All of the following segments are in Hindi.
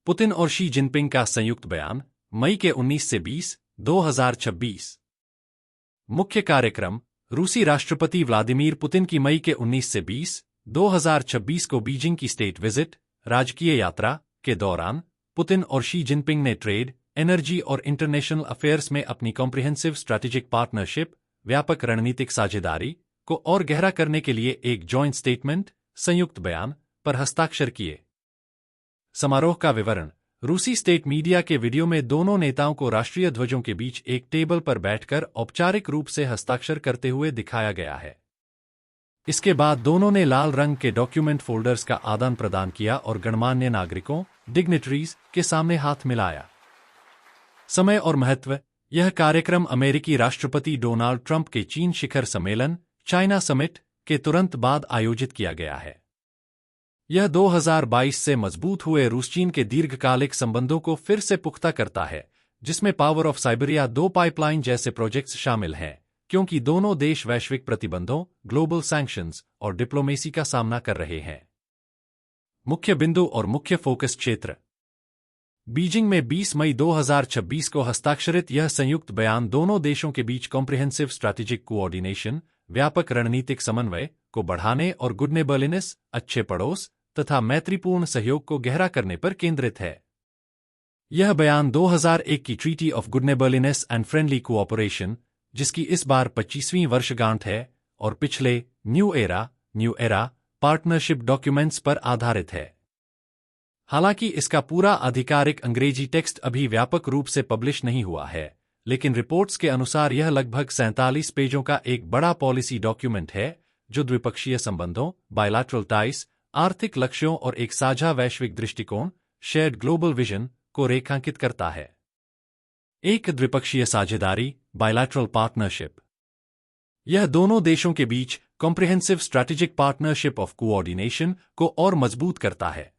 पुतिन और शी जिनपिंग का संयुक्त बयान, मई के 19 से 20, 2026। मुख्य कार्यक्रम, रूसी राष्ट्रपति व्लादिमीर पुतिन की मई के 19 से 20, 2026 को बीजिंग की स्टेट विजिट, राजकीय यात्रा के दौरान पुतिन और शी जिनपिंग ने ट्रेड, एनर्जी और इंटरनेशनल अफेयर्स में अपनी कॉम्प्रिहेंसिव स्ट्रैटेजिक पार्टनरशिप, व्यापक रणनीतिक साझेदारी को और गहरा करने के लिए एक जॉइंट स्टेटमेंट, संयुक्त बयान पर हस्ताक्षर किए। समारोह का विवरण, रूसी स्टेट मीडिया के वीडियो में दोनों नेताओं को राष्ट्रीय ध्वजों के बीच एक टेबल पर बैठकर औपचारिक रूप से हस्ताक्षर करते हुए दिखाया गया है। इसके बाद दोनों ने लाल रंग के डॉक्यूमेंट फोल्डर्स का आदान प्रदान किया और गणमान्य नागरिकों, डिग्निटरीज के सामने हाथ मिलाया। समय और महत्व, यह कार्यक्रम अमेरिकी राष्ट्रपति डोनाल्ड ट्रंप के चीन शिखर सम्मेलन, चाइना समिट के तुरंत बाद आयोजित किया गया है। यह 2022 से मजबूत हुए रूस-चीन के दीर्घकालिक संबंधों को फिर से पुख्ता करता है, जिसमें पावर ऑफ साइबेरिया 2 पाइपलाइन जैसे प्रोजेक्ट्स शामिल हैं, क्योंकि दोनों देश वैश्विक प्रतिबंधों, ग्लोबल सैंक्शंस और डिप्लोमेसी का सामना कर रहे हैं। मुख्य बिंदु और मुख्य फोकस क्षेत्र। बीजिंग में 20 मई 2026 को हस्ताक्षरित यह संयुक्त बयान दोनों देशों के बीच कॉम्प्रिहेंसिव स्ट्रैटेजिक कोऑर्डिनेशन, व्यापक रणनीतिक समन्वय को बढ़ाने और गुड नेबरलिनेस, अच्छे पड़ोस तथा मैत्रीपूर्ण सहयोग को गहरा करने पर केंद्रित है। यह बयान 2001 की treaty of good neighbourliness and friendly cooperation, जिसकी इस बार 25वीं वर्षगांठ है, और पिछले न्यू एरा पार्टनरशिप डॉक्यूमेंट्स पर आधारित है। हालांकि इसका पूरा आधिकारिक अंग्रेजी टेक्स्ट अभी व्यापक रूप से पब्लिश नहीं हुआ है, लेकिन रिपोर्ट्स के अनुसार यह लगभग 47 पेजों का एक बड़ा पॉलिसी डॉक्यूमेंट है, जो द्विपक्षीय संबंधों, बायलैटरल टाइज, आर्थिक लक्ष्यों और एक साझा वैश्विक दृष्टिकोण, शेयर्ड ग्लोबल विजन को रेखांकित करता है। एक द्विपक्षीय साझेदारी, बायलैटरल पार्टनरशिप। यह दोनों देशों के बीच comprehensive strategic partnership of coordination को और मजबूत करता है।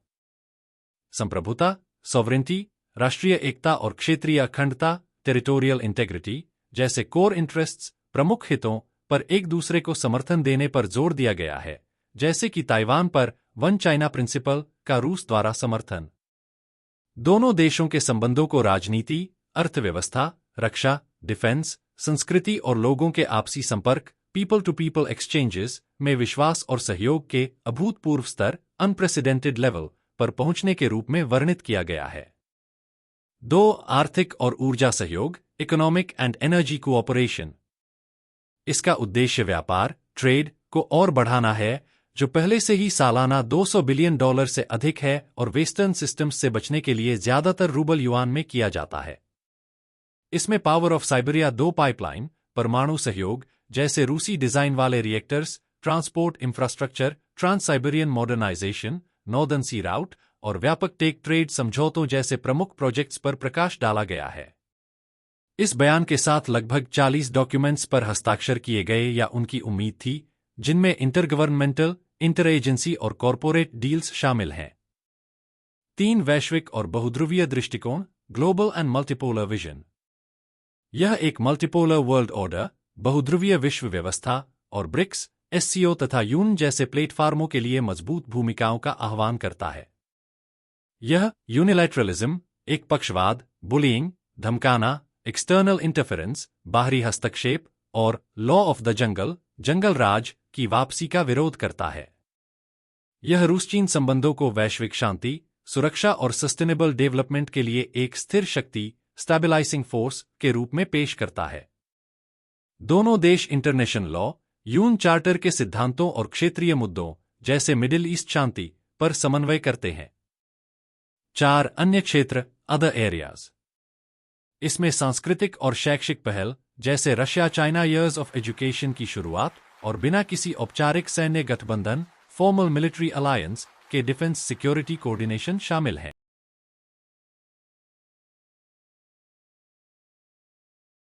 संप्रभुता, सॉवरेनिटी, राष्ट्रीय एकता और क्षेत्रीय अखंडता, टेरिटोरियल इंटेग्रिटी जैसे कोर इंटरेस्ट्स, प्रमुख हितों पर एक दूसरे को समर्थन देने पर जोर दिया गया है, जैसे कि ताइवान पर वन चाइना प्रिंसिपल का रूस द्वारा समर्थन। दोनों देशों के संबंधों को राजनीति, अर्थव्यवस्था, रक्षा, डिफेंस, संस्कृति और लोगों के आपसी संपर्क, पीपल टू पीपल एक्सचेंजेस में विश्वास और सहयोग के अभूतपूर्व स्तर, अनप्रेसिडेंटेड लेवल पर पहुंचने के रूप में वर्णित किया गया है। 2. आर्थिक और ऊर्जा सहयोग, इकोनॉमिक एंड एनर्जी कोऑपरेशन। इसका उद्देश्य व्यापार, ट्रेड को और बढ़ाना है, जो पहले से ही सालाना $200 बिलियन से अधिक है और वेस्टर्न सिस्टम्स से बचने के लिए ज्यादातर रूबल युआन में किया जाता है। इसमें पावर ऑफ साइबेरिया 2 पाइपलाइन, परमाणु सहयोग जैसे रूसी डिजाइन वाले reactors, transport infrastructure, trans Siberian modernisation, northern sea route और व्यापक टेक ट्रेड समझौतों जैसे प्रमुख प्रोजेक्ट्स पर प्रकाश डाला गया है। इस बयान के साथ लगभग 40 डॉक्यूमेंट्स पर हस्ताक्षर किए गए या उनकी उम्मीद थी, जिनमें इंटरगवर्नमेंटल, इंटर एजेंसी और कॉरपोरेट डील्स शामिल हैं। 3. वैश्विक और बहुध्रुवीय दृष्टिकोण, ग्लोबल एंड मल्टीपोलर विजन। यह एक मल्टीपोलर वर्ल्ड ऑर्डर, बहुध्रुवीय विश्व व्यवस्था और ब्रिक्स, एससीओ तथा यून जैसे प्लेटफार्मों के लिए मजबूत भूमिकाओं का आह्वान करता है। यह यूनिलैटरलिज्म, एक पक्षवाद, बुलिंग, धमकाना, एक्सटर्नल इंटरफेरेंस, बाहरी हस्तक्षेप और लॉ ऑफ द जंगल राज की वापसी का विरोध करता है। यह रूस-चीन संबंधों को वैश्विक शांति, सुरक्षा और सस्टेनेबल डेवलपमेंट के लिए एक स्थिर शक्ति, स्टेबलाइजिंग फोर्स के रूप में पेश करता है। दोनों देश इंटरनेशनल लॉ, यून चार्टर के सिद्धांतों और क्षेत्रीय मुद्दों जैसे मिडिल ईस्ट शांति पर समन्वय करते हैं। 4. अन्य क्षेत्र, अदर एरियाज। इसमें सांस्कृतिक और शैक्षिक पहल जैसे Russia China years of education की शुरुआत और बिना किसी औपचारिक सैन्य गठबंधन, फॉर्मल मिलिट्री अलायंस के डिफेंस सिक्योरिटी कोऑर्डिनेशन शामिल हैं।